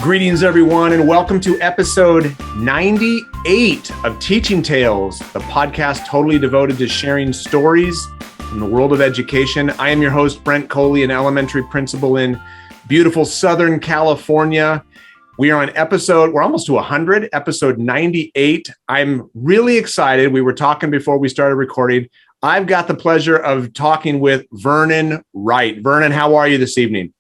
Greetings, everyone, and welcome to episode 98 of Teaching Tales, the podcast totally devoted to sharing stories from the world of education. I am your host, Brent Coley, an elementary principal in beautiful Southern California. We are on we're almost to 100, episode 98. I'm really excited. We were talking before we started recording. I've got the pleasure of talking with Vernon Wright. Vernon, how are you this evening?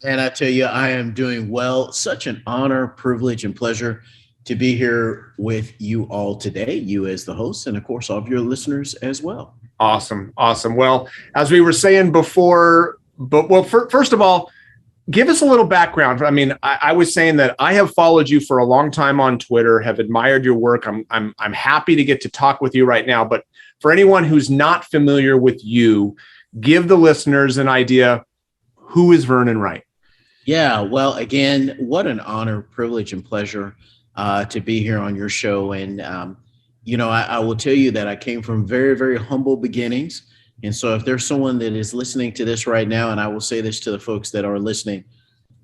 And I tell you, I am doing well. Such an honor, privilege, and pleasure to be here with you all today, you as the host, and of course, all of your listeners as well. Awesome. Well, as we were saying before, first of all, give us a little background. I mean, I was saying that I have followed you for a long time on Twitter, have admired your work. I'm happy to get to talk with you right now. But for anyone who's not familiar with you, give the listeners an idea. Who is Vernon Wright? Yeah, well, again, what an honor, privilege, and pleasure to be here on your show. And, I will tell you that I came from very, very humble beginnings. And so if there's someone that is listening to this right now, and I will say this to the folks that are listening,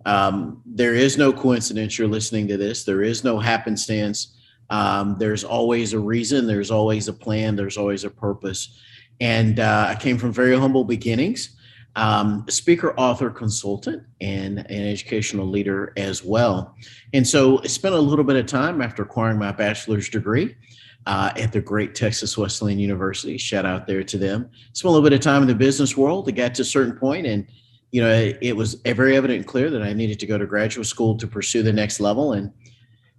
there is no coincidence you're listening to this. There is no happenstance. There's always a reason. There's always a plan. There's always a purpose. And I came from very humble beginnings. Speaker, author, consultant, and an educational leader as well. And so I spent a little bit of time after acquiring my bachelor's degree at the great Texas Wesleyan University. Shout out there to them. Spent a little bit of time in the business world. It got to a certain point, and it was very evident and clear that I needed to go to graduate school to pursue the next level. And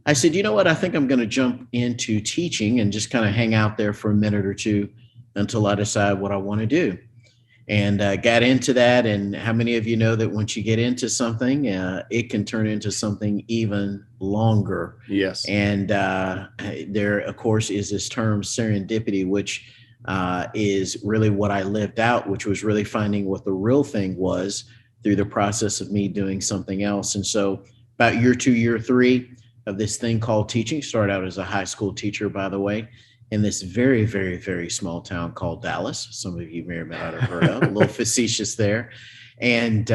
I said, you know what? I think I'm going to jump into teaching and just kind of hang out there for a minute or two until I decide what I want to do. And got into that. And how many of you know that once you get into something, it can turn into something even longer? Yes. And there, of course, is this term serendipity, which is really what I lived out, which was really finding what the real thing was through the process of me doing something else. And so about year 2, year 3 of this thing called teaching, started out as a high school teacher, by the way, in this very, very, very small town called Dallas. Some of you may or may not have heard of, a little facetious there, and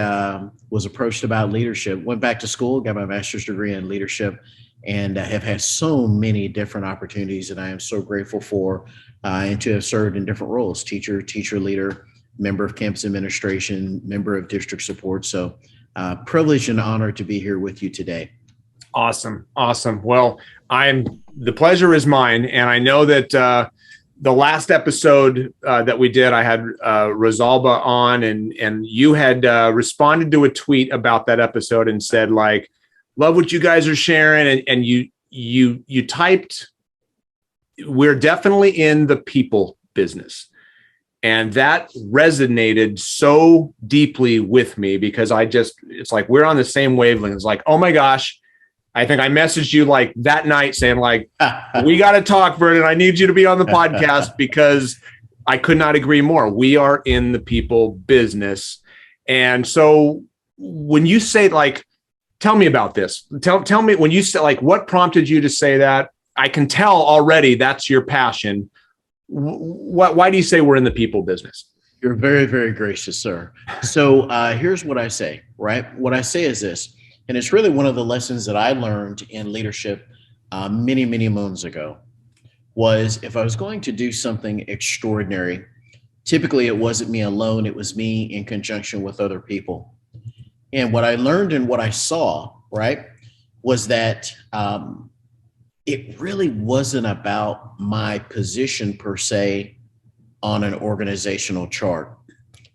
was approached about leadership. Went back to school, got my master's degree in leadership, and have had so many different opportunities that I am so grateful for, and to have served in different roles: teacher leader, member of campus administration, member of district support. So privileged and honored to be here with you today. Awesome. Well, the pleasure is mine. And I know that the last episode that we did, I had Rosalba on, and you had responded to a tweet about that episode and said, like, love what you guys are sharing. And you typed, we're definitely in the people business. And that resonated so deeply with me because it's like, we're on the same wavelength. It's like, oh my gosh. I think I messaged you like that night saying like, we got to talk, Vernon. I need you to be on the podcast because I could not agree more. We are in the people business. And so when you say like, tell me about this, tell me when you say like, what prompted you to say that? I can tell already that's your passion. Why do you say we're in the people business? You're very, very gracious, sir. So here's what I say, right? What I say is this. And it's really one of the lessons that I learned in leadership many, many moons ago, was if I was going to do something extraordinary, typically it wasn't me alone, it was me in conjunction with other people. And what I learned and what I saw, right, was that it really wasn't about my position per se on an organizational chart.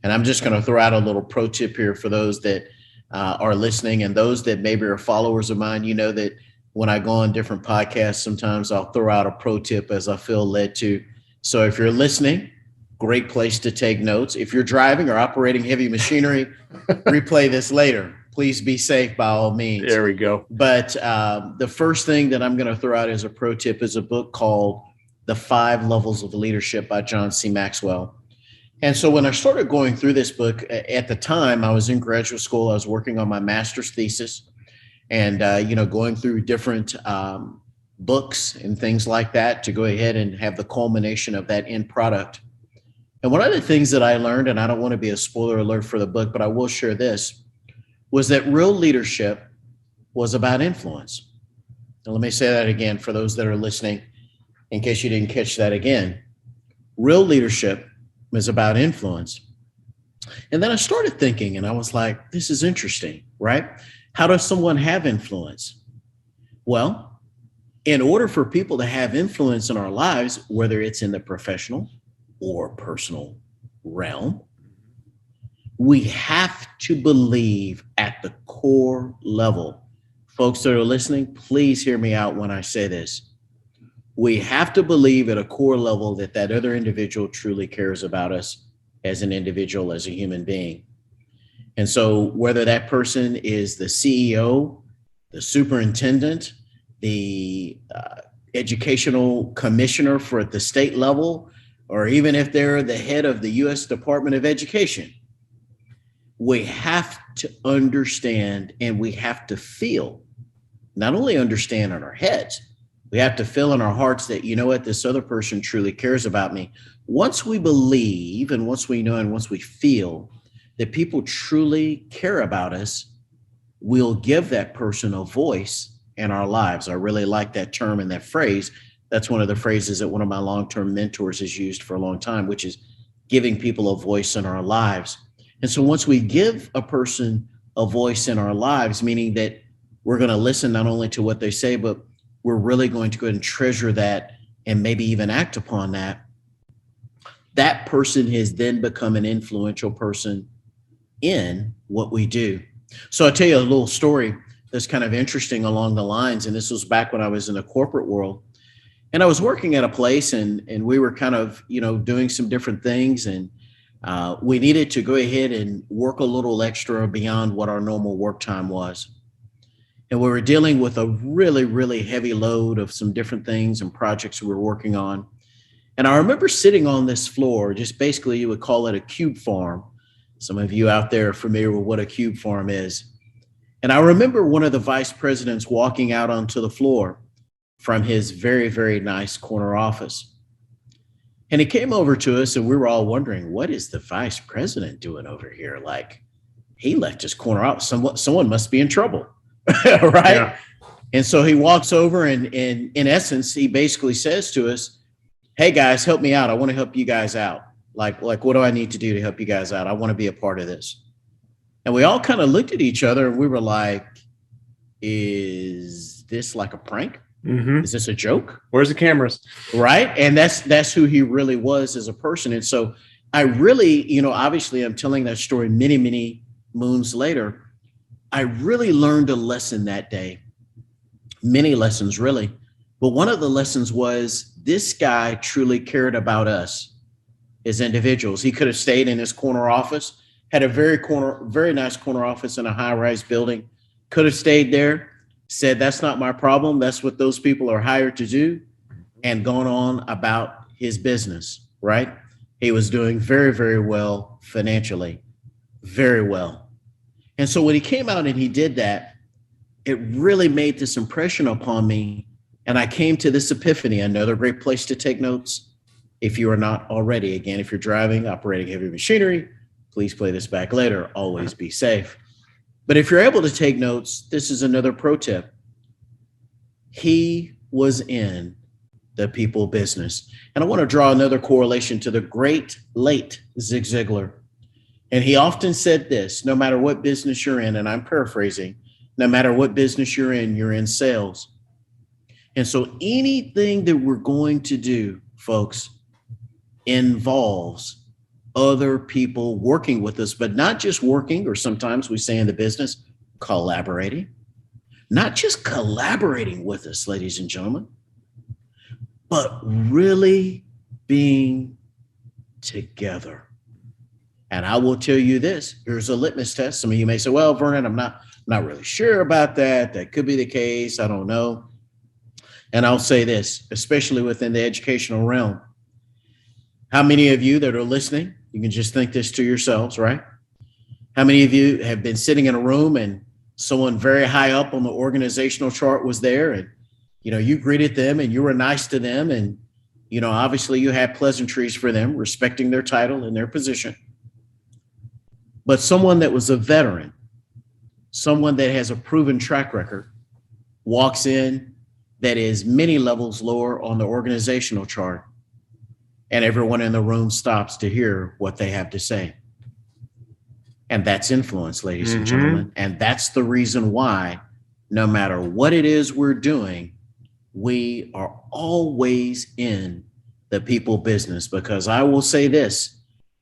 And I'm just going to throw out a little pro tip here for those that are listening, and those that maybe are followers of mine. You know that when I go on different podcasts, sometimes I'll throw out a pro tip as I feel led to. So if you're listening, great place to take notes. If you're driving or operating heavy machinery, replay this later. Please be safe by all means. There we go. But the first thing that I'm going to throw out as a pro tip is a book called The 5 Levels of Leadership by John C. Maxwell. And so when I started going through this book, at the time I was in graduate school, I was working on my master's thesis and, going through different books and things like that to go ahead and have the culmination of that end product. And one of the things that I learned, and I don't want to be a spoiler alert for the book, but I will share this, was that real leadership was about influence. Now, let me say that again for those that are listening, in case you didn't catch that again. Real leadership is about influence. And then I started thinking, and I was like, this is interesting, right? How does someone have influence? Well, in order for people to have influence in our lives, whether it's in the professional or personal realm, we have to believe at the core level. Folks that are listening, please hear me out when I say this. We have to believe at a core level that that other individual truly cares about us as an individual, as a human being. And so whether that person is the CEO, the superintendent, the educational commissioner for at the state level, or even if they're the head of the U.S. Department of Education, we have to understand and we have to feel, not only understand in our heads, we have to feel in our hearts that, you know what, this other person truly cares about me. Once we believe and once we know and once we feel that people truly care about us, we'll give that person a voice in our lives. I really like that term and that phrase. That's one of the phrases that one of my long-term mentors has used for a long time, which is giving people a voice in our lives. And so once we give a person a voice in our lives, meaning that we're going to listen not only to what they say, but we're really going to go ahead and treasure that and maybe even act upon that, that person has then become an influential person in what we do. So I'll tell you a little story that's kind of interesting along the lines. And this was back when I was in the corporate world. And I was working at a place and we were kind of, doing some different things. And we needed to go ahead and work a little extra beyond what our normal work time was. And we were dealing with a really, really heavy load of some different things and projects we were working on. And I remember sitting on this floor, just basically you would call it a cube farm. Some of you out there are familiar with what a cube farm is. And I remember one of the vice presidents walking out onto the floor from his very, very nice corner office. And he came over to us and we were all wondering, what is the vice president doing over here? Like, he left his corner out. Someone must be in trouble, right? Yeah. And so he walks over and in essence, he basically says to us, hey guys, help me out. I want to help you guys out. Like, what do I need to do to help you guys out? I want to be a part of this. And we all kind of looked at each other and we were like, is this like a prank? Mm-hmm. Is this a joke? Where's the cameras? Right. And that's who he really was as a person. And so I really, obviously I'm telling that story many, many moons later. I really learned a lesson that day, many lessons really. But one of the lessons was this guy truly cared about us as individuals. He could have stayed in his corner office, had a very nice corner office in a high-rise building, could have stayed there, said, that's not my problem. That's what those people are hired to do, and gone on about his business, right? He was doing very, very well financially, very well. And so when he came out and he did that, it really made this impression upon me. And I came to this epiphany. Another great place to take notes. If you are not already, again, if you're driving, operating heavy machinery, please play this back later. Always be safe. But if you're able to take notes, this is another pro tip. He was in the people business. And I want to draw another correlation to the great late Zig Ziglar. And he often said this, no matter what business you're in, and I'm paraphrasing, no matter what business you're in sales. And so anything that we're going to do, folks, involves other people working with us, but not just working, or sometimes we say in the business, collaborating, not just collaborating with us, ladies and gentlemen, but really being together. And I will tell you this, here's a litmus test. Some of you may say, well, Vernon, I'm not really sure about that. That could be the case. I don't know. And I'll say this, especially within the educational realm. How many of you that are listening, you can just think this to yourselves, right? How many of you have been sitting in a room and someone very high up on the organizational chart was there and, you greeted them and you were nice to them and, obviously you had pleasantries for them, respecting their title and their position. But someone that was a veteran, someone that has a proven track record walks in that is many levels lower on the organizational chart, and everyone in the room stops to hear what they have to say. And that's influence, ladies and gentlemen. And that's the reason why, no matter what it is we're doing, we are always in the people business. Because I will say this,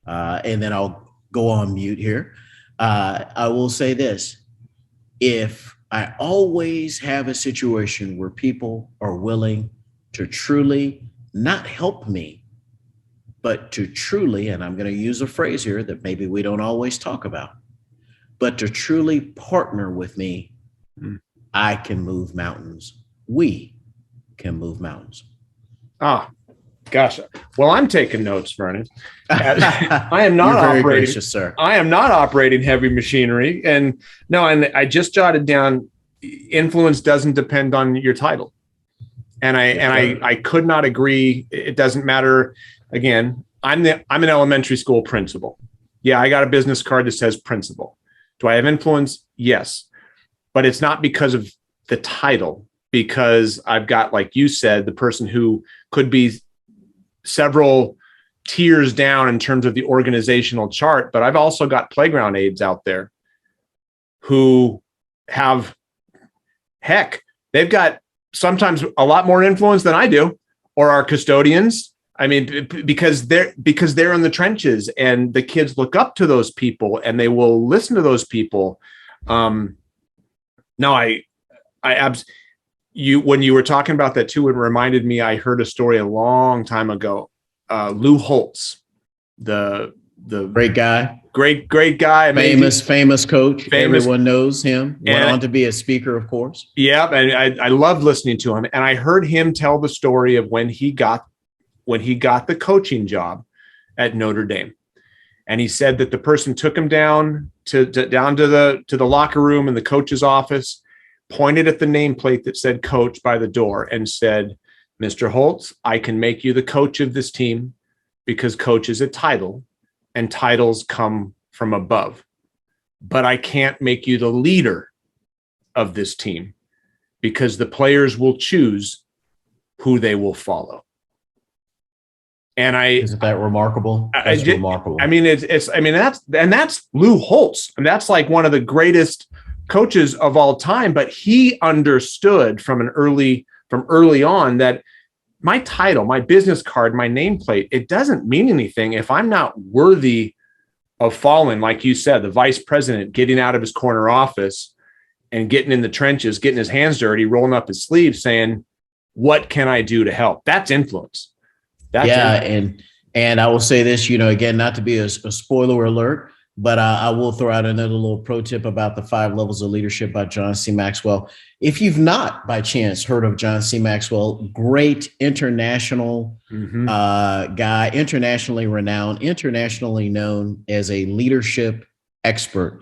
and then I'll go on mute here. I will say this. If I always have a situation where people are willing to truly not help me, but to truly, and I'm going to use a phrase here that maybe we don't always talk about, but to truly partner with me, I can move mountains. We can move mountains. Ah, gosh. Well, I'm taking notes, Vernon. I am not operating, gracious, sir. I am not operating heavy machinery. And I just jotted down, influence doesn't depend on your title. And I could not agree. It doesn't matter. Again, I'm an elementary school principal. Yeah, I got a business card that says principal. Do I have influence? Yes. But it's not because of the title, because I've got, like you said, the person who could be several tiers down in terms of the organizational chart, but I've also got playground aides out there who have, heck, they've got sometimes a lot more influence than I do, or our custodians. I mean, because they're in the trenches, and the kids look up to those people, and they will listen to those people. When you were talking about that too, it reminded me, I heard a story a long time ago. Lou Holtz, the great guy, great guy, famous coach. Everyone knows him. Went on to be a speaker, of course. Yeah, and I loved listening to him. And I heard him tell the story of when he got the coaching job at Notre Dame. And he said that the person took him down to the locker room in the coach's office, pointed at the nameplate that said coach by the door, and said, "Mr. Holtz, I can make you the coach of this team because coach is a title and titles come from above. But I can't make you the leader of this team because the players will choose who they will follow." And isn't that remarkable? That's remarkable. I mean, that's Lou Holtz. And that's like one of the greatest coaches of all time. But he understood from early on that my title, my business card, my nameplate, it doesn't mean anything if I'm not worthy of following. Like you said, the vice president getting out of his corner office and getting in the trenches, getting his hands dirty, rolling up his sleeves, saying, "What can I do to help?" That's influence. And I will say this, again, not to be a spoiler alert, but I will throw out another little pro tip about the 5 levels of leadership by John C. Maxwell. If you've not by chance heard of John C. Maxwell, great international guy, internationally renowned, internationally known as a leadership expert.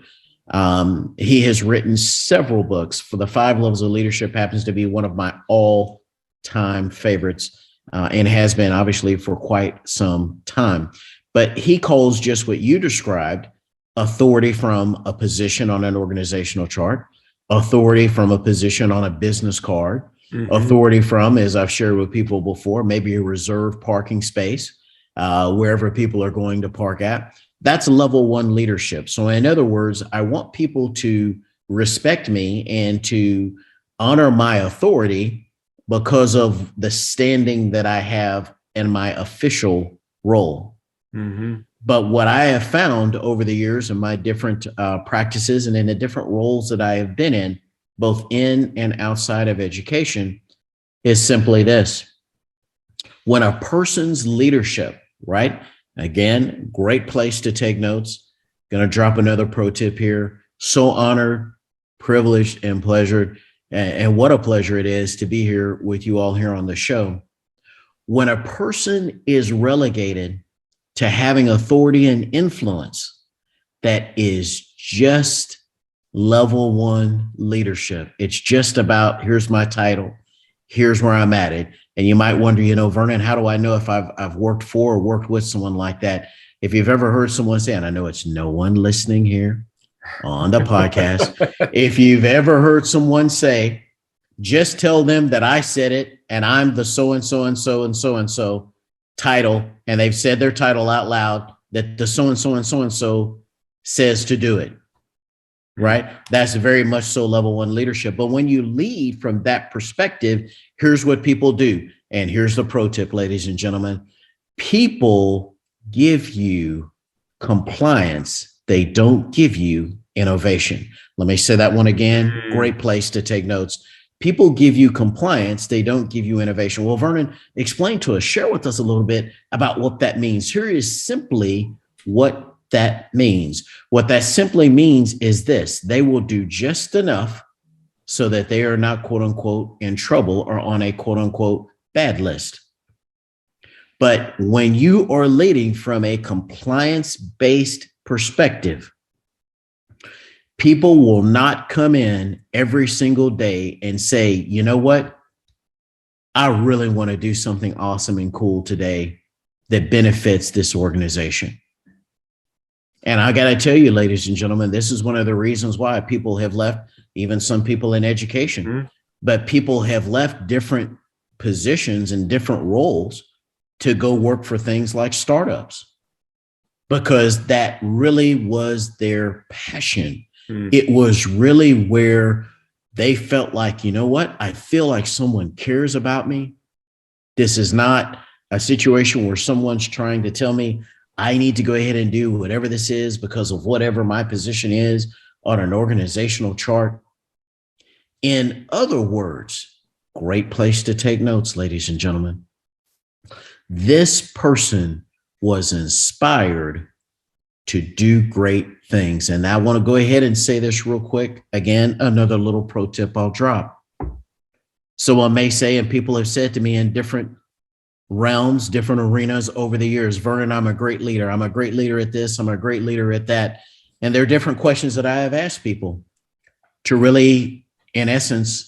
He has written several books. For the 5 levels of leadership happens to be one of my all-time favorites. And has been obviously for quite some time. But he calls just what you described authority from a position on an organizational chart, authority from a position on a business card, authority from, as I've shared with people before, maybe a reserved parking space, wherever people are going to park at. That's level 1 leadership. So in other words, I want people to respect me and to honor my authority because of the standing that I have in my official role. But what I have found over the years in my different practices and in the different roles that I have been in, both in and outside of education, is simply this. When a person's leadership, right? Again, great place to take notes. Going to drop another pro tip here. So honored, privileged, and pleasured. And what a pleasure it is to be here with you all here on the show. When a person is relegated to having authority and influence, that is just level 1 leadership. It's just about, here's my title, here's where I'm at it. And you might wonder, Vernon, how do I know if I've worked for or worked with someone like that? If you've ever heard someone say, and I know it's no one listening here, on the podcast. If you've ever heard someone say, just tell them that I said it and I'm the so and so and so and so and so title, and they've said their title out loud, that the so and so and so and so says to do it. Right? That's very much so level one leadership. But when you lead from that perspective, here's what people do. And here's the pro tip, ladies and gentlemen. People give you compliance. They don't give you innovation. Let me say that one again. Great place to take notes. People give you compliance. They don't give you innovation. Well, Vernon, explain to us, share with us a little bit about what that means. Here is simply what that means. What that simply means is this: they will do just enough so that they are not, quote unquote, in trouble or on a, quote unquote, bad list. But when you are leading from a compliance-based perspective, people will not come in every single day and say, you know what? I really want to do something awesome and cool today that benefits this organization. And I got to tell you, ladies and gentlemen, this is one of the reasons why people have left, even some people in education, but people have left different positions and different roles to go work for things like startups, because that really was their passion. It was really where they felt like, you know what? I feel like someone cares about me. This is not a situation where someone's trying to tell me I need to go ahead and do whatever this is because of whatever my position is on an organizational chart. In other words, great place to take notes, ladies and gentlemen. This person was inspired to do great things. And I want to go ahead and say this real quick. Again, another little pro tip I'll drop. Someone may say, and people have said to me in different realms, different arenas over the years, Vernon, I'm a great leader. I'm a great leader at this. I'm a great leader at that. And there are different questions that I have asked people to really, in essence,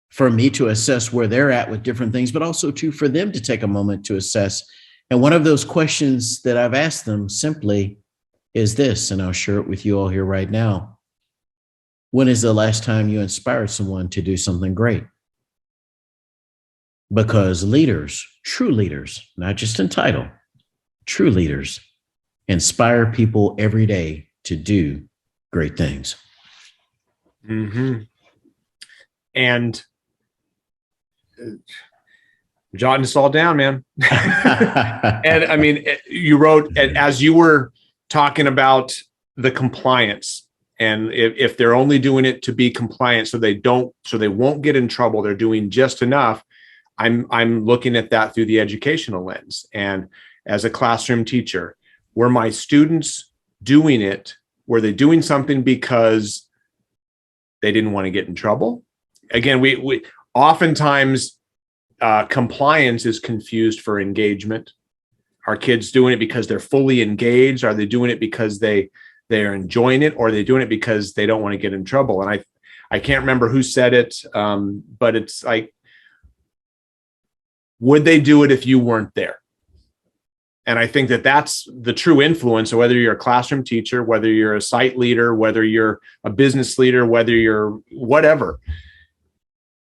for me to assess where they're at with different things, but also for them to take a moment to assess. And one of those questions that I've asked them simply is this, and I'll share it with you all here right now. When is the last time you inspired someone to do something great? Because leaders, true leaders, not just in title, true leaders inspire people every day to do great things. And jotting this all down, man. And I mean, you wrote, as you were talking about the compliance, and if they're only doing it to be compliant so they won't get in trouble, they're doing just enough. I'm looking at that through the educational lens. And as a classroom teacher, were my students doing it? Were they doing something because they didn't want to get in trouble? Again, we oftentimes compliance is confused for engagement. Are kids doing it because they're fully engaged? Are they doing it because they are enjoying it? Or are they doing it because they don't want to get in trouble? And I can't remember who said it, but it's like, would they do it if you weren't there? And I think that that's the true influence. So whether you're a classroom teacher, whether you're a site leader, whether you're a business leader, whether you're whatever,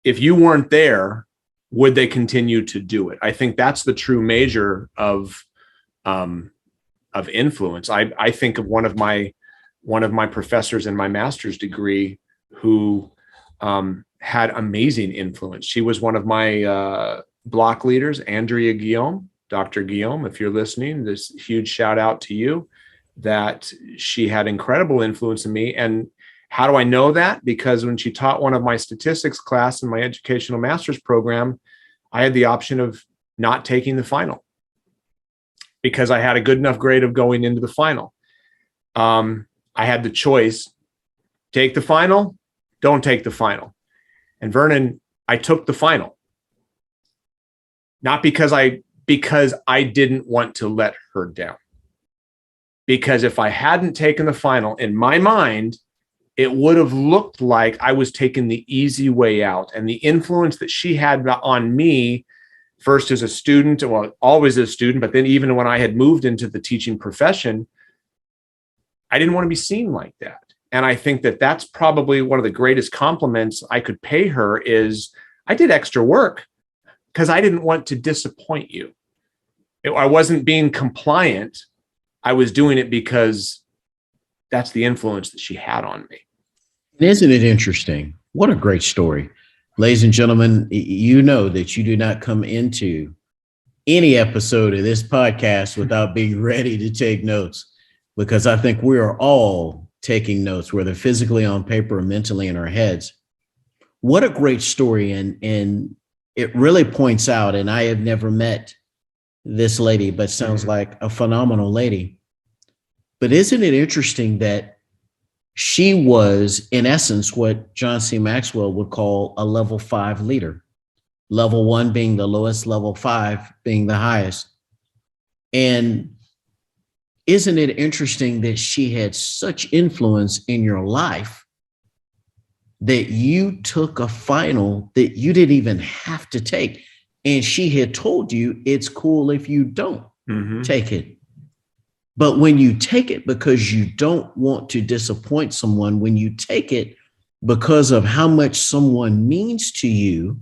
if you weren't there, would they continue to do it? I think that's the true measure of influence. I think of one of my professors in my master's degree who had amazing influence. She was one of my block leaders, Andrea Guillaume, Dr. Guillaume, if you're listening, this huge shout out to you, that she had incredible influence in me. And how do I know that? Because when she taught one of my statistics class in my educational master's program, I had the option of not taking the final because I had a good enough grade of going into the final. I had the choice, take the final, don't take the final. And Vernon, I took the final. Not because I didn't want to let her down. Because if I hadn't taken the final, in my mind, it would have looked like I was taking the easy way out. And the influence that she had on me, first as a student, well, always as a student, but then even when I had moved into the teaching profession, I didn't want to be seen like that. And I think that that's probably one of the greatest compliments I could pay her is I did extra work because I didn't want to disappoint you. I wasn't being compliant. I was doing it because that's the influence that she had on me. Isn't it interesting? What a great story. Ladies and gentlemen, you know that you do not come into any episode of this podcast without being ready to take notes, because I think we are all taking notes, whether physically on paper or mentally in our heads. What a great story. And it really points out, and I have never met this lady, but sounds like a phenomenal lady. But isn't it interesting that she was, in essence, what John C. Maxwell would call a level 5 leader, level 1 being the lowest, level 5 being the highest. And isn't it interesting that she had such influence in your life that you took a final that you didn't even have to take? And she had told you it's cool if you don't take it. But when you take it because you don't want to disappoint someone, when you take it because of how much someone means to you,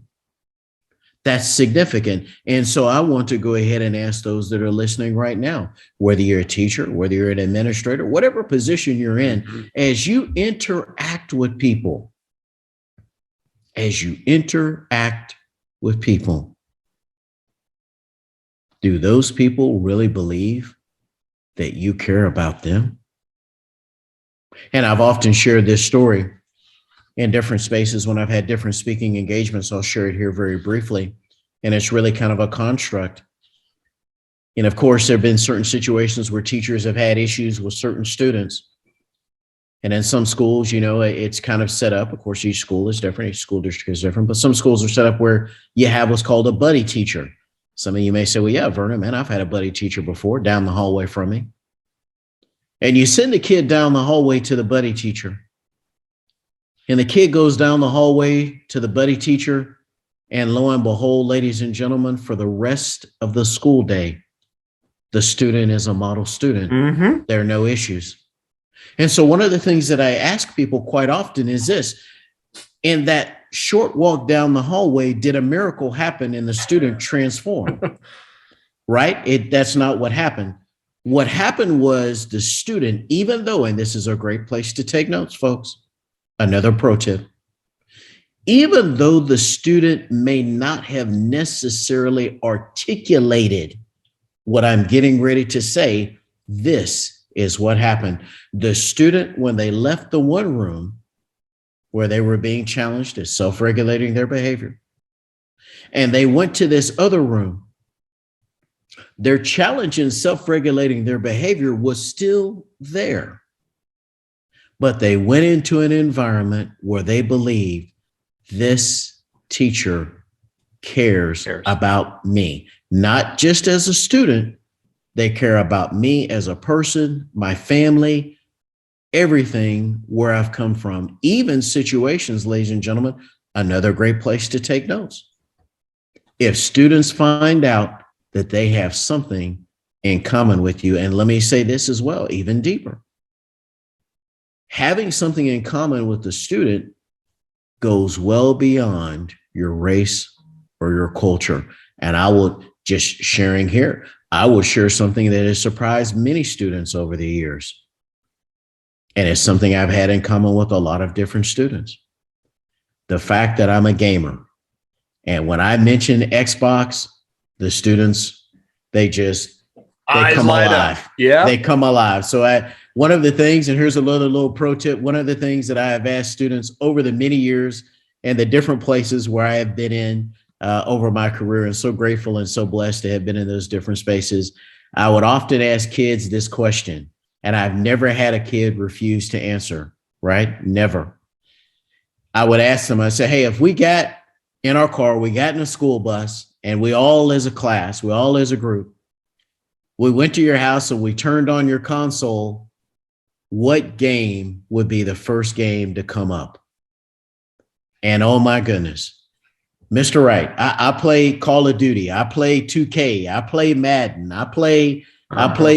that's significant. And so I want to go ahead and ask those that are listening right now, whether you're a teacher, whether you're an administrator, whatever position you're in, as you interact with people, do those people really believe that you care about them? And I've often shared this story in different spaces when I've had different speaking engagements. I'll share it here very briefly. And it's really kind of a construct. And of course, there have been certain situations where teachers have had issues with certain students. And in some schools, you know, it's kind of set up. Of course, each school is different. Each school district is different. But some schools are set up where you have what's called a buddy teacher. Some of you may say, well, yeah, Vernon, man, I've had a buddy teacher before down the hallway from me. And you send the kid down the hallway to the buddy teacher. And the kid goes down the hallway to the buddy teacher. And lo and behold, ladies and gentlemen, for the rest of the school day, the student is a model student. There are no issues. And so one of the things that I ask people quite often is this: in that short walk down the hallway, did a miracle happen and the student transform? Right? That's not what happened. What happened was the student, even though, and this is a great place to take notes, folks, another pro tip, even though the student may not have necessarily articulated what I'm getting ready to say, this is what happened. The student, when they left the one room where they were being challenged at self-regulating their behavior, and they went to this other room, their challenge in self-regulating their behavior was still there. But they went into an environment where they believed this teacher cares about me, not just as a student. They care about me as a person, my family, everything where I've come from, even situations, ladies and gentlemen, another great place to take notes. If students find out that they have something in common with you, and let me say this as well, even deeper, having something in common with the student goes well beyond your race or your culture. And I will just sharing here, I will share something that has surprised many students over the years. And it's something I've had in common with a lot of different students. The fact that I'm a gamer. And when I mention Xbox, the students, they come alive. Yeah. They come alive. So one of the things, and here's another little pro tip, one of the things that I have asked students over the many years and the different places where I have been in over my career, and so grateful and so blessed to have been in those different spaces, I would often ask kids this question, and I've never had a kid refuse to answer, right? Never. I would ask them, I say, hey, if we got in our car, we got in a school bus, and we all as a class, we all as a group, we went to your house and we turned on your console, what game would be the first game to come up? And oh my goodness, Mr. Wright, I play Call of Duty, I play 2K, I play Madden, I play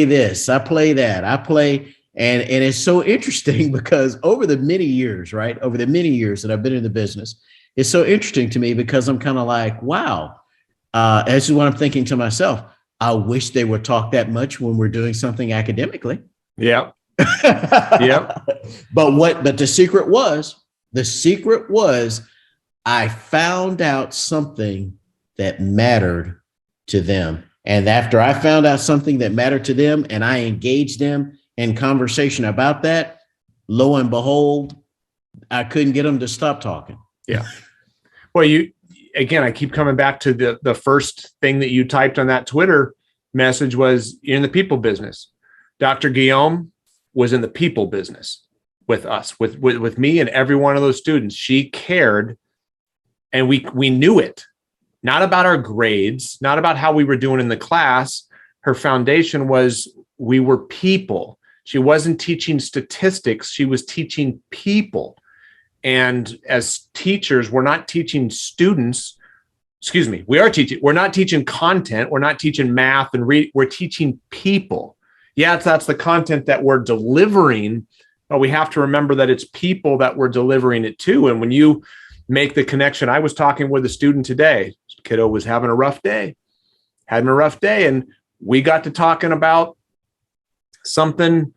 this, I play that, I play, And it's so interesting because over the many years, right? Over the many years that I've been in the business, it's so interesting to me because I'm kind of like, wow, this is what I'm thinking to myself. I wish they would talk that much when we're doing something academically. Yeah. Yeah. But the secret was I found out something that mattered to them. And after I found out something that mattered to them and I engaged them in conversation about that, lo and behold, I couldn't get them to stop talking. Yeah. Well, again, I keep coming back to the first thing that you typed on that Twitter message was you're in the people business. Dr. Guillaume was in the people business with us, with me and every one of those students. She cared, and we knew it. Not about our grades, not about how we were doing in the class. Her foundation was we were people. She wasn't teaching statistics. She was teaching people. And as teachers, we're not teaching students. Excuse me. We are teaching. We're not teaching content. We're not teaching math and read. We're teaching people. Yeah, that's the content that we're delivering, but we have to remember that it's people that we're delivering it to. And when you make the connection, I was talking with a student today. Kiddo was having a rough day, and we got to talking about something,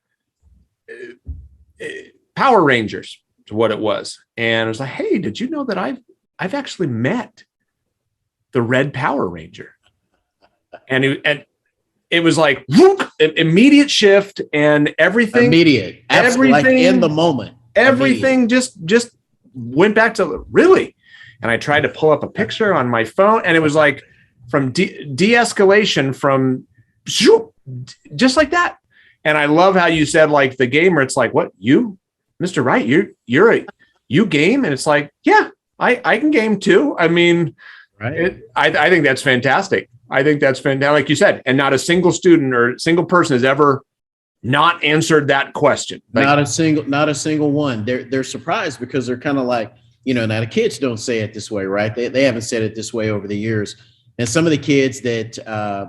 Power Rangers is what it was. And I was like, hey, did you know that I've actually met the Red Power Ranger? And it was like whoop, immediate shift, and everything like in the moment, everything just went back to really. And I tried to pull up a picture on my phone, and it was like from de-escalation from just like that. And I love how you said, like, the gamer, it's like, what, you, Mr. Wright, you game? And it's like, yeah, I can game too. I mean, right. I think that's fantastic. I think that's fantastic. Like you said, and not a single student or single person has ever not answered that question. Like, not a single one. They're surprised because they're kind of like, now the kids don't say it this way, right? They haven't said it this way over the years. And some of the kids that I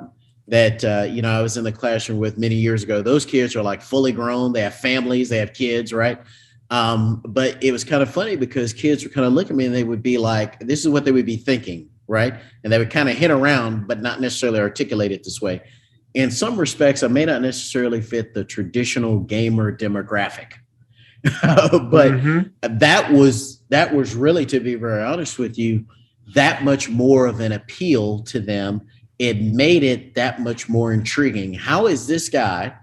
was in the classroom with many years ago, those kids are like fully grown. They have families, they have kids, right? But it was kind of funny because kids would kind of look at me and they would be like, this is what they would be thinking, right? And they would kind of hit around, but not necessarily articulate it this way. In some respects, I may not necessarily fit the traditional gamer demographic. But that was really, to be very honest with you, that much more of an appeal to them. It made it that much more intriguing. How is this guy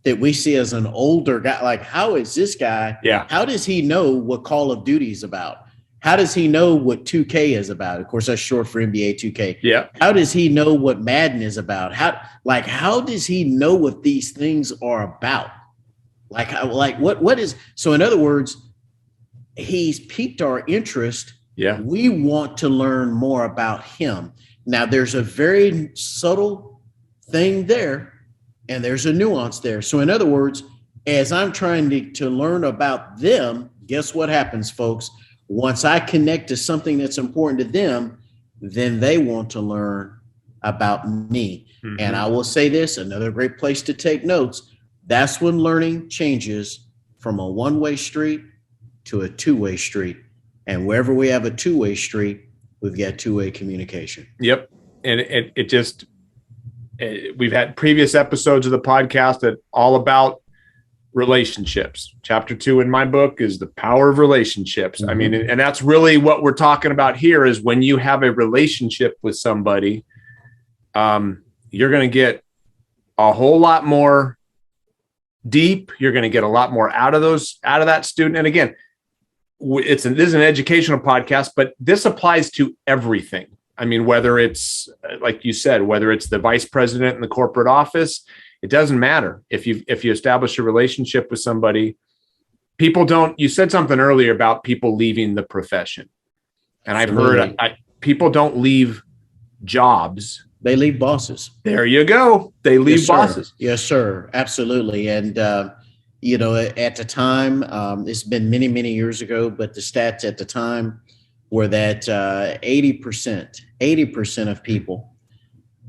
that we see as an older guy, like, how is this guy? Yeah. How does he know what Call of Duty is about? How does he know what 2K is about? Of course, that's short for NBA 2K. Yeah. How does he know what Madden is about? How does he know what these things are about? What is, so in other words, he's piqued our interest. Yeah. We want to learn more about him. Now there's a very subtle thing there and there's a nuance there. So in other words, as I'm trying to learn about them, guess what happens, folks? Once I connect to something that's important to them, then they want to learn about me. Mm-hmm. And I will say this, another great place to take notes. That's when learning changes from a one-way street to a two-way street. And wherever we have a two-way street, we've got two-way communication. Yep. And we've had previous episodes of the podcast that all about relationships. Chapter 2 in my book is the power of relationships. Mm-hmm. I mean, and that's really what we're talking about here is when you have a relationship with somebody, you're going to get a whole lot more deep. You're going to get a lot more out of that student. And again, this is an educational podcast, but this applies to everything. I mean, whether it's, like you said, whether it's the vice president in the corporate office, it doesn't matter. If you establish a relationship with somebody, you said something earlier about people leaving the profession. And Absolutely. I've heard people don't leave jobs. They leave bosses. There you go. They leave bosses. Yes, sir. Absolutely. And, at the time, it's been many, many years ago, but the stats at the time were that 80% of people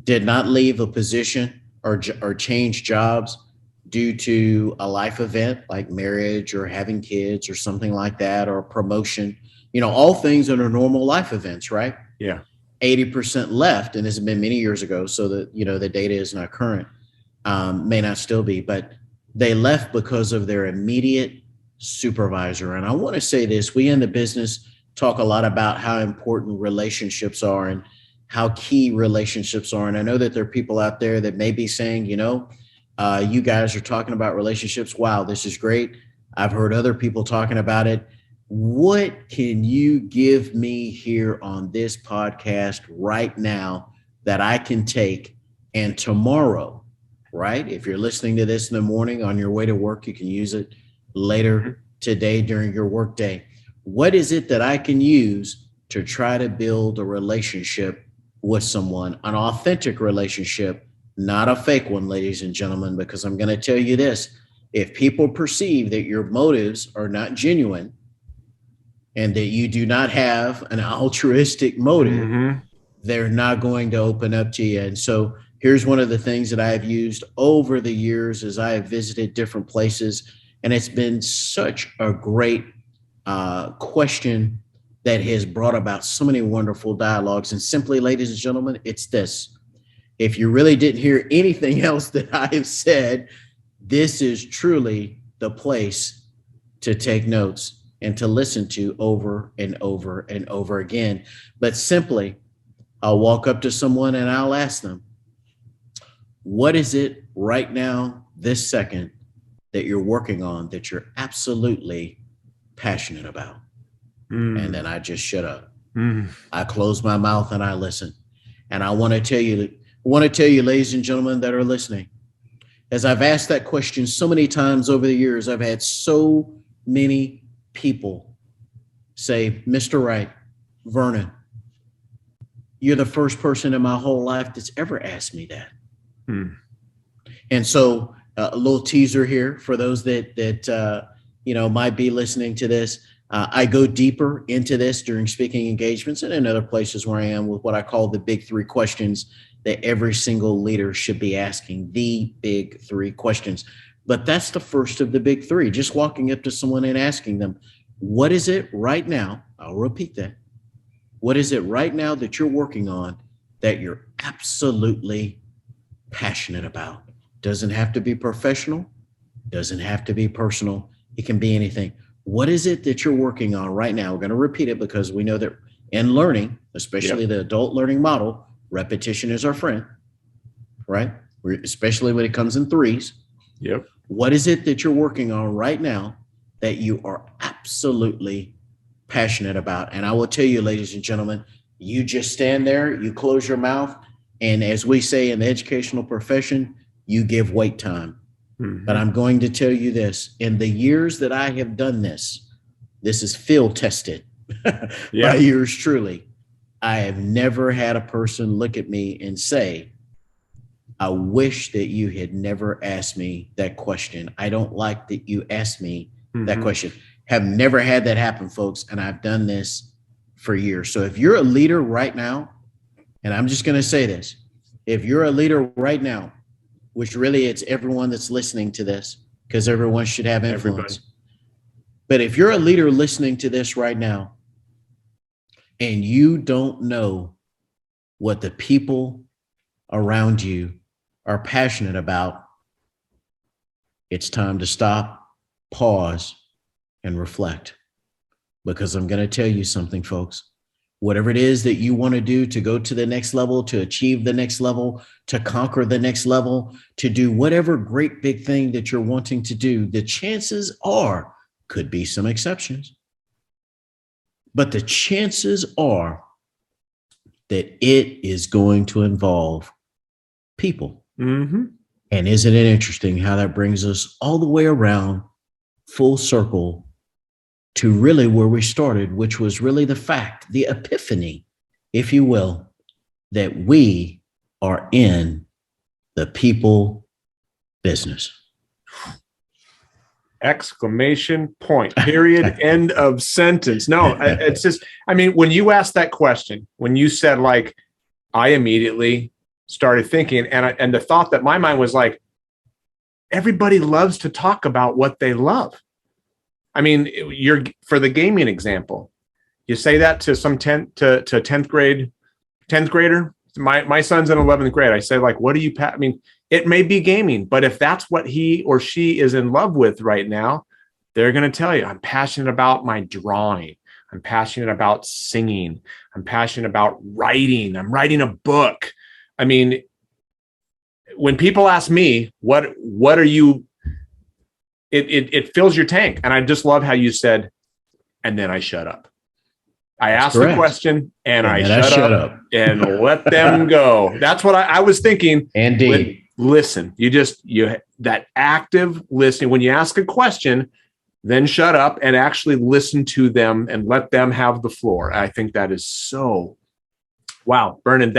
did not leave a position or change jobs due to a life event like marriage or having kids or something like that, or promotion, all things that are normal life events, right? Yeah. 80% left, and this has been many years ago, so that, the data is not current, may not still be, but they left because of their immediate supervisor. And I want to say this, we in the business talk a lot about how important relationships are and how key relationships are. And I know that there are people out there that may be saying, you guys are talking about relationships. Wow, this is great. I've heard other people talking about it. What can you give me here on this podcast right now that I can take, and tomorrow, right? If you're listening to this in the morning on your way to work, you can use it later today during your work day. What is it that I can use to try to build a relationship with someone, an authentic relationship, not a fake one, ladies and gentlemen, because I'm going to tell you this. If people perceive that your motives are not genuine and that you do not have an altruistic motive, they're not going to open up to you. And so here's one of the things that I have used over the years as I have visited different places. And it's been such a great question that has brought about so many wonderful dialogues. And simply, ladies and gentlemen, it's this. If you really didn't hear anything else that I have said, this is truly the place to take notes and to listen to over and over and over again. But simply, I'll walk up to someone and I'll ask them, what is it right now, this second, that you're working on that you're absolutely passionate about? And then I just shut up. I close my mouth and I listen. And I want to tell you, ladies and gentlemen that are listening, as I've asked that question so many times over the years, I've had so many people say, Mr. Wright, Vernon, you're the first person in my whole life that's ever asked me that. And so a little teaser here for those that might be listening to this. I go deeper into this during speaking engagements and in other places where I am with what I call the big three questions that every single leader should be asking, the big three questions. But that's the first of the big three, just walking up to someone and asking them, what is it right now? I'll repeat that. What is it right now that you're working on that you're absolutely passionate about? Doesn't have to be professional, doesn't have to be personal. It can be anything. What is it that you're working on right now? We're going to repeat it because we know that in learning, especially the adult learning model, repetition is our friend, right? Especially when it comes in threes. Yep. What is it that you're working on right now that you are absolutely passionate about? And I will tell you, ladies and gentlemen, you just stand there, you close your mouth, and as we say in the educational profession, you give wait time. But I'm going to tell you this, in the years that I have done this is field tested by yours truly. I have never had a person look at me and say, I wish that you had never asked me that question. I don't like that you asked me that question. Have never had that happen, folks. And I've done this for years. So if you're a leader right now, and I'm just going to say this, if you're a leader right now, which really it's everyone that's listening to this, because everyone should have influence. But if you're a leader listening to this right now, and you don't know what the people around you are passionate about, it's time to stop, pause, and reflect. Because I'm going to tell you something, folks. Whatever it is that you want to do to go to the next level, to achieve the next level, to conquer the next level, to do whatever great big thing that you're wanting to do, the chances are, could be some exceptions, but the chances are that it is going to involve people. And isn't it interesting how that brings us all the way around, full circle, to really where we started, which was really the fact, the epiphany, if you will, that we are in the people business. Exclamation point, period, end of sentence. No, it's just, I mean, when you asked that question, when you said, like, I immediately started thinking, and the thought that my mind was like, everybody loves to talk about what they love. I mean, you're for the gaming example, you say that to some 10th grader. My son's in 11th grade. I say, like, what do you, I mean, it may be gaming, but if that's what he or she is in love with right now, they're going to tell you, I'm passionate about my drawing. I'm passionate about singing. I'm passionate about writing. I'm writing a book. I mean, when people ask me, what are you, it fills your tank. And I just love how you said, and then I shut up. I asked the question and I shut up and let them go. That's what I was thinking. Indeed. Listen, that active listening. When you ask a question, then shut up and actually listen to them and let them have the floor. I think that is so, wow, Vernon,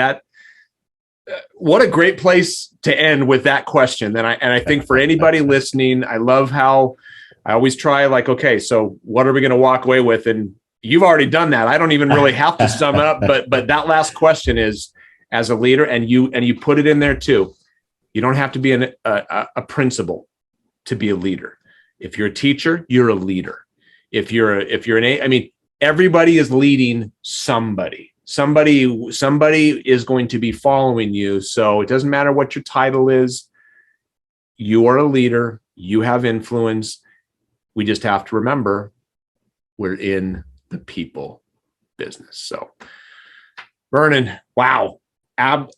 what a great place to end with that question. And I think for anybody listening, I love how I always try, like, okay, so what are we going to walk away with? And you've already done that. I don't even really have to sum up, but that last question is, as a leader, and you put it in there too. You don't have to be a principal to be a leader. If you're a teacher, you're a leader. If you're I mean, everybody is leading somebody. Somebody is going to be following you. So it doesn't matter what your title is. You are a leader. You have influence. We just have to remember we're in the people business. So, Vernon, wow.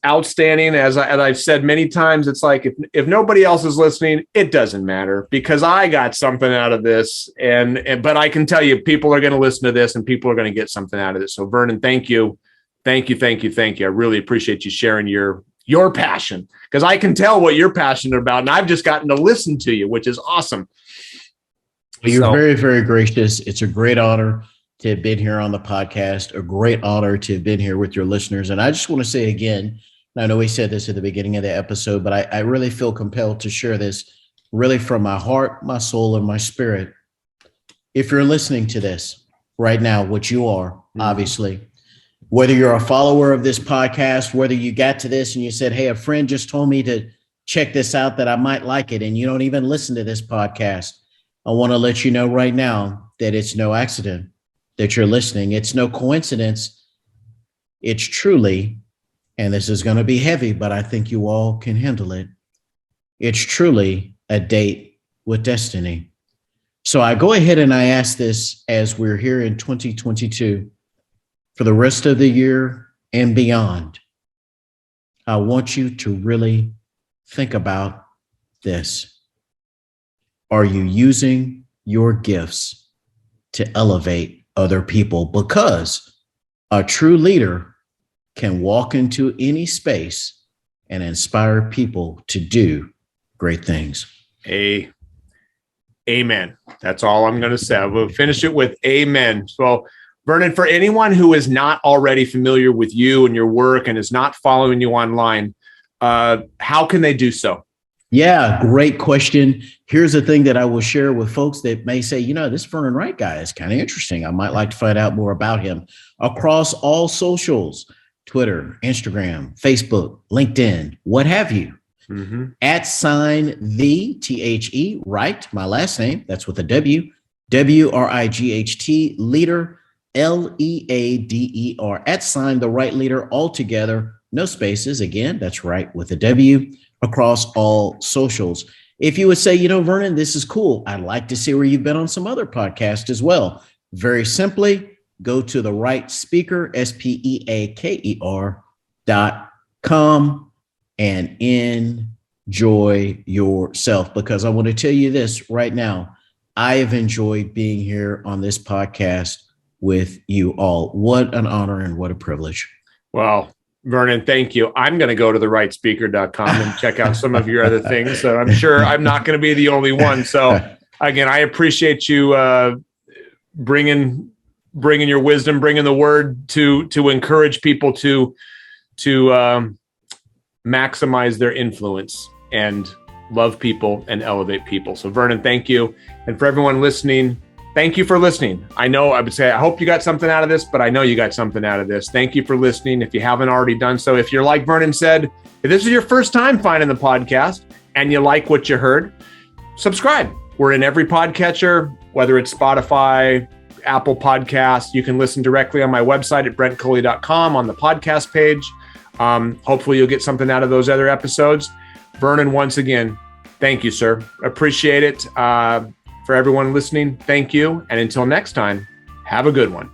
Outstanding. As I've said many times, it's like if nobody else is listening, it doesn't matter, because I got something out of this, but I can tell you people are going to listen to this and people are going to get something out of this. So Vernon, thank you. I really appreciate you sharing your passion, because I can tell what you're passionate about, and I've just gotten to listen to you, which is awesome. You're very, very gracious. It's a great honor to have been here on the podcast, a great honor to have been here with your listeners. And I just want to say again, and I know we said this at the beginning of the episode, but I really feel compelled to share this really from my heart, my soul, and my spirit. If you're listening to this right now, which you are, obviously, whether you're a follower of this podcast, whether you got to this and you said, hey, a friend just told me to check this out, that I might like it, and you don't even listen to this podcast, I want to let you know right now that it's no accident that you're listening. It's no coincidence. It's truly, and this is going to be heavy, but I think you all can handle it. It's truly a date with destiny. So I go ahead and I ask this as we're here in 2022 for the rest of the year and beyond. I want you to really think about this. Are you using your gifts to elevate other people? Because a true leader can walk into any space and inspire people to do great things. Amen. That's all I'm going to say. We'll finish it with amen. So, Vernon, for anyone who is not already familiar with you and your work and is not following you online, how can they do so? Yeah, great question. Here's the thing that I will share with folks that may say, this Vernon Wright guy is kind of interesting. I might like to find out more about him. Across all socials, Twitter, Instagram, Facebook, LinkedIn, what have you. @ the THE Wright, my last name, that's with a W, WRIGHT, leader, LEADER, @ the Wright leader, all together, no spaces. Again, that's Wright with a W, across all socials. If you would say, Vernon, this is cool, I'd like to see where you've been on some other podcasts as well. Very simply, go to the Wright Speaker, SPEAKER.com, and enjoy yourself. Because I want to tell you this right now, I have enjoyed being here on this podcast with you all. What an honor and what a privilege. Well, Vernon, thank you. I'm going to go to the wrightspeaker.com and check out some of your other things. So I'm sure I'm not going to be the only one. So again, I appreciate you bringing your wisdom, bringing the word to encourage people to maximize their influence and love people and elevate people. So Vernon, thank you. And for everyone listening, thank you for listening. I hope you got something out of this, but I know you got something out of this. Thank you for listening. If you haven't already done so, if you're like Vernon said, if this is your first time finding the podcast, and you like what you heard, subscribe. We're in every podcatcher, whether it's Spotify, Apple Podcasts. You can listen directly on my website at brentcoley.com on the podcast page. Hopefully you'll get something out of those other episodes. Vernon, once again, thank you, sir. Appreciate it. For everyone listening, thank you. And until next time, have a good one.